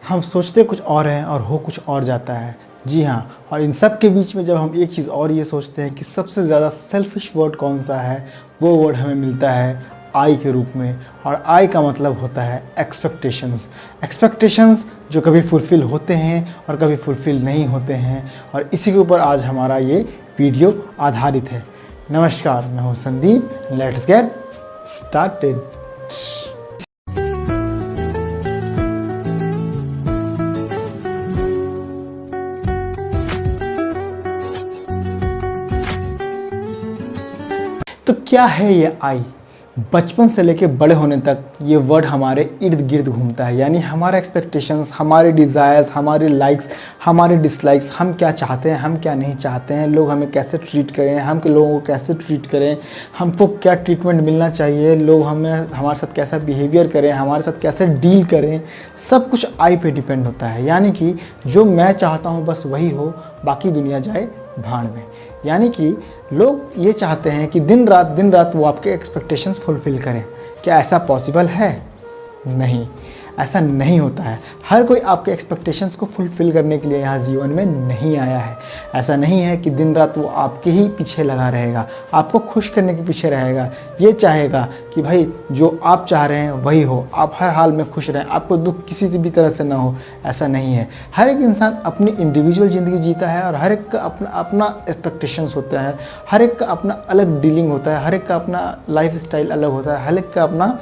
हम सोचते कुछ और हैं और हो कुछ और जाता है। जी हाँ, और इन सब के बीच में जब हम एक चीज़ और ये सोचते हैं कि सबसे ज़्यादा सेल्फिश वर्ड कौन सा है, वो वर्ड हमें मिलता है आई के रूप में। और आई का मतलब होता है एक्सपेक्टेशंस। एक्सपेक्टेशंस जो कभी फुलफ़िल होते हैं और कभी फुलफ़िल नहीं होते हैं, और इसी के ऊपर आज हमारा ये वीडियो आधारित है। नमस्कार, मैं हूँ संदीप। Let's get started. तो क्या है ये आई? बचपन से लेके बड़े होने तक ये वर्ड हमारे इर्द गिर्द घूमता है। यानी हमारा एक्सपेक्टेशंस, हमारे डिज़ायर्स, हमारे लाइक्स, हमारे डिसलाइक्स, हम क्या चाहते हैं, हम क्या नहीं चाहते हैं, लोग हमें कैसे ट्रीट करें, हम के लोगों को कैसे ट्रीट करें, हमको क्या ट्रीटमेंट मिलना चाहिए, लोग हमारे साथ कैसा बिहेवियर करें, हमारे साथ कैसे डील करें, सब कुछ आई पे डिपेंड होता है। यानी कि जो मैं चाहता हूँ बस वही हो, बाकी दुनिया जाए भाड़ में। यानी कि लोग ये चाहते हैं कि दिन रात वो आपके एक्सपेक्टेशंस फुलफ़िल करें। क्या ऐसा पॉसिबल है? नहीं, ऐसा नहीं होता है। हर कोई आपके एक्सपेक्टेशंस को फुलफ़िल करने के लिए यहाँ जीवन में नहीं आया है। ऐसा नहीं है कि दिन रात वो आपके ही पीछे लगा रहेगा, आपको खुश करने के पीछे रहेगा। ये चाहेगा कि भाई जो आप चाह रहे हैं वही हो, आप हर हाल में खुश रहें, आपको दुख किसी भी तरह से ना हो। ऐसा नहीं है। हर एक इंसान अपनी इंडिविजुअल ज़िंदगी जीता है और हर एक का अपना अपना एक्सपेक्टेशंस होता है, हर एक का अपना अलग डीलिंग होता है, हर एक का अपना लाइफ स्टाइल अलग होता है, हर एक का अपना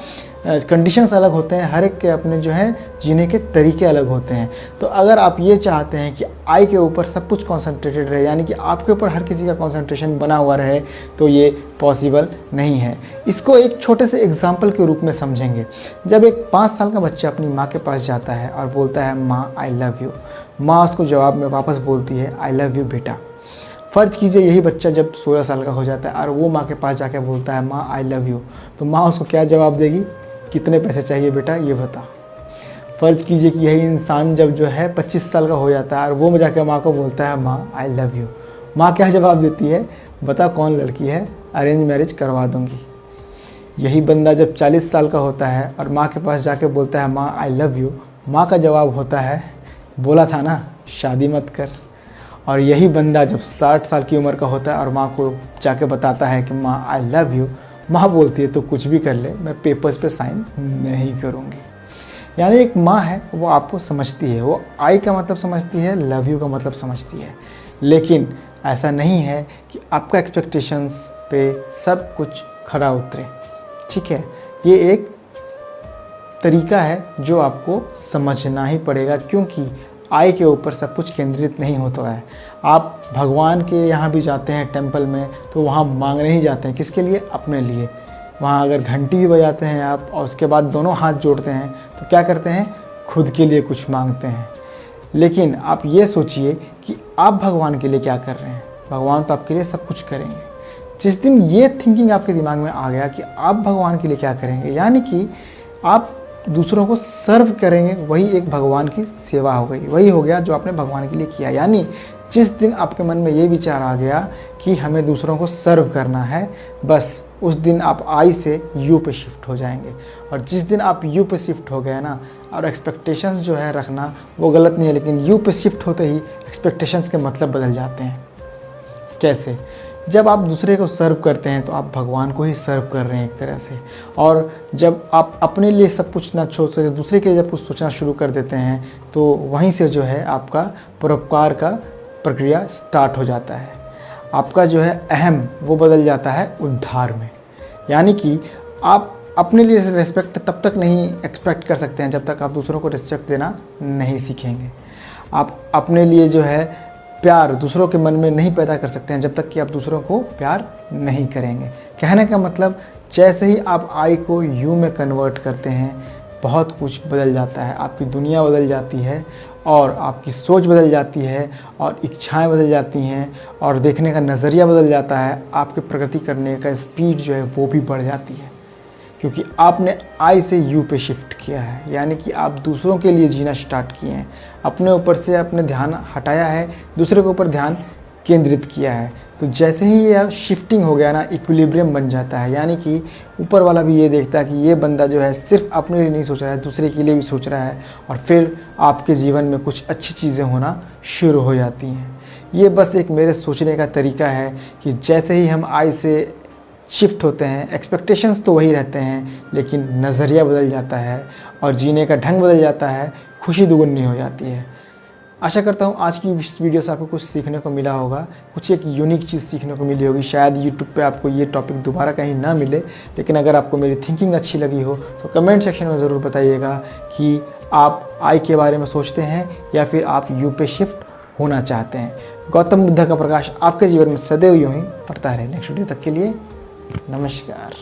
कंडीशंस अलग होते हैं, हर एक के अपने जो है जीने के तरीके अलग होते हैं। तो अगर आप ये चाहते हैं कि आई के ऊपर सब कुछ कॉन्सेंट्रेटेड रहे, यानी कि आपके ऊपर हर किसी का कॉन्सेंट्रेशन बना हुआ रहे, तो ये पॉसिबल नहीं है। इसको एक छोटे से एग्जाम्पल के रूप में समझेंगे। जब एक 5 साल का बच्चा अपनी माँ के पास जाता है और बोलता है माँ आई लव यू, माँ उसको जवाब में वापस बोलती है आई लव यू बेटा। फ़र्ज़ कीजिए यही बच्चा जब 16 साल का हो जाता है और वो माँ के पास जाकर बोलता है माँ आई लव यू, तो माँ उसको क्या जवाब देगी? कितने पैसे चाहिए बेटा ये बता। फ़र्ज़ कीजिए कि यही इंसान जब जो है 25 साल का हो जाता है और वो जाकर माँ को बोलता है माँ आई लव यू। माँ क्या जवाब देती है? बता कौन लड़की है, अरेंज मैरिज करवा दूँगी। यही बंदा जब 40 साल का होता है और माँ के पास जाके बोलता है माँ आई लव यू, माँ का जवाब होता है बोला था ना शादी मत कर। और यही बंदा जब 60 साल की उम्र का होता है और माँ को जाके बताता है कि माँ आई लव यू, माँ बोलती है तो कुछ भी कर ले, मैं पेपर्स पे साइन नहीं करूँगी। यानी एक माँ है वो आपको समझती है, वो आई का मतलब समझती है, लव यू का मतलब समझती है। लेकिन ऐसा नहीं है कि आपका एक्सपेक्टेशंस पे सब कुछ खरा उतरे। ठीक है, ये एक तरीका है जो आपको समझना ही पड़ेगा, क्योंकि आई के ऊपर सब कुछ केंद्रित नहीं होता है। आप भगवान के यहाँ भी जाते हैं टेंपल में, तो वहाँ मांगने ही जाते हैं। किसके लिए? अपने लिए। वहाँ अगर घंटी भी बजाते हैं आप और उसके बाद दोनों हाथ जोड़ते हैं, तो क्या करते हैं? खुद के लिए कुछ मांगते हैं। लेकिन आप ये सोचिए कि आप भगवान के लिए क्या कर रहे हैं। भगवान तो आपके लिए सब कुछ करेंगे। जिस दिन ये थिंकिंग आपके दिमाग में आ गया कि आप भगवान के लिए क्या करेंगे, यानी कि आप दूसरों को सर्व करेंगे, वही एक भगवान की सेवा हो गई, वही हो गया जो आपने भगवान के लिए किया। यानी जिस दिन आपके मन में ये विचार आ गया कि हमें दूसरों को सर्व करना है, बस उस दिन आप आई से यू पे शिफ्ट हो जाएंगे। और जिस दिन आप यू पे शिफ्ट हो गए ना, और एक्सपेक्टेशंस जो है रखना वो गलत नहीं है, लेकिन यू पे शिफ्ट होते ही एक्सपेक्टेशंस के मतलब बदल जाते हैं। कैसे? जब आप दूसरे को सर्व करते हैं तो आप भगवान को ही सर्व कर रहे हैं एक तरह से। और जब आप अपने लिए सब कुछ ना सोच रहे, दूसरे के लिए जब कुछ सोचना शुरू कर देते हैं, तो वहीं से जो है आपका परोपकार का प्रक्रिया स्टार्ट हो जाता है। आपका जो है अहम वो बदल जाता है उद्धार में। यानी कि आप अपने लिए रिस्पेक्ट तब तक नहीं एक्सपेक्ट कर सकते हैं जब तक आप दूसरों को रिस्पेक्ट देना नहीं सीखेंगे। आप अपने लिए जो है प्यार दूसरों के मन में नहीं पैदा कर सकते हैं जब तक कि आप दूसरों को प्यार नहीं करेंगे। कहने का मतलब, जैसे ही आप आई को यू में कन्वर्ट करते हैं, बहुत कुछ बदल जाता है। आपकी दुनिया बदल जाती है और आपकी सोच बदल जाती है और इच्छाएं बदल जाती हैं और देखने का नज़रिया बदल जाता है। आपके प्रगति करने का स्पीड जो है वो भी बढ़ जाती है, क्योंकि आपने आई से यू पे शिफ्ट किया है। यानी कि आप दूसरों के लिए जीना स्टार्ट किए हैं, अपने ऊपर से अपने ध्यान हटाया है, दूसरे के ऊपर ध्यान केंद्रित किया है। तो तो जैसे ही ये शिफ्टिंग हो गया ना, इक्विलिब्रियम बन जाता है, यानी कि ऊपर वाला भी ये देखता है कि ये बंदा जो है सिर्फ अपने लिए नहीं सोच रहा है, दूसरे के लिए भी सोच रहा है, और फिर आपके जीवन में कुछ अच्छी चीज़ें होना शुरू हो जाती हैं। ये बस एक मेरे सोचने का तरीका है कि जैसे ही हम आई से शिफ्ट होते हैं, एक्सपेक्टेशंस तो वही रहते हैं, लेकिन नज़रिया बदल जाता है और जीने का ढंग बदल जाता है, खुशी दुगुनी हो जाती है। आशा करता हूँ आज की इस वीडियो से आपको कुछ सीखने को मिला होगा, कुछ एक यूनिक चीज़ सीखने को मिली होगी। शायद यूट्यूब पे आपको ये टॉपिक दोबारा कहीं ना मिले, लेकिन अगर आपको मेरी थिंकिंग अच्छी लगी हो तो कमेंट सेक्शन में ज़रूर बताइएगा कि आप आई के बारे में सोचते हैं या फिर आप यू पे शिफ्ट होना चाहते हैं। गौतम बुद्ध का प्रकाश आपके जीवन में सदैव यूँ ही पड़ता रहे। नेक्स्ट वीडियो तक के लिए नमस्कार।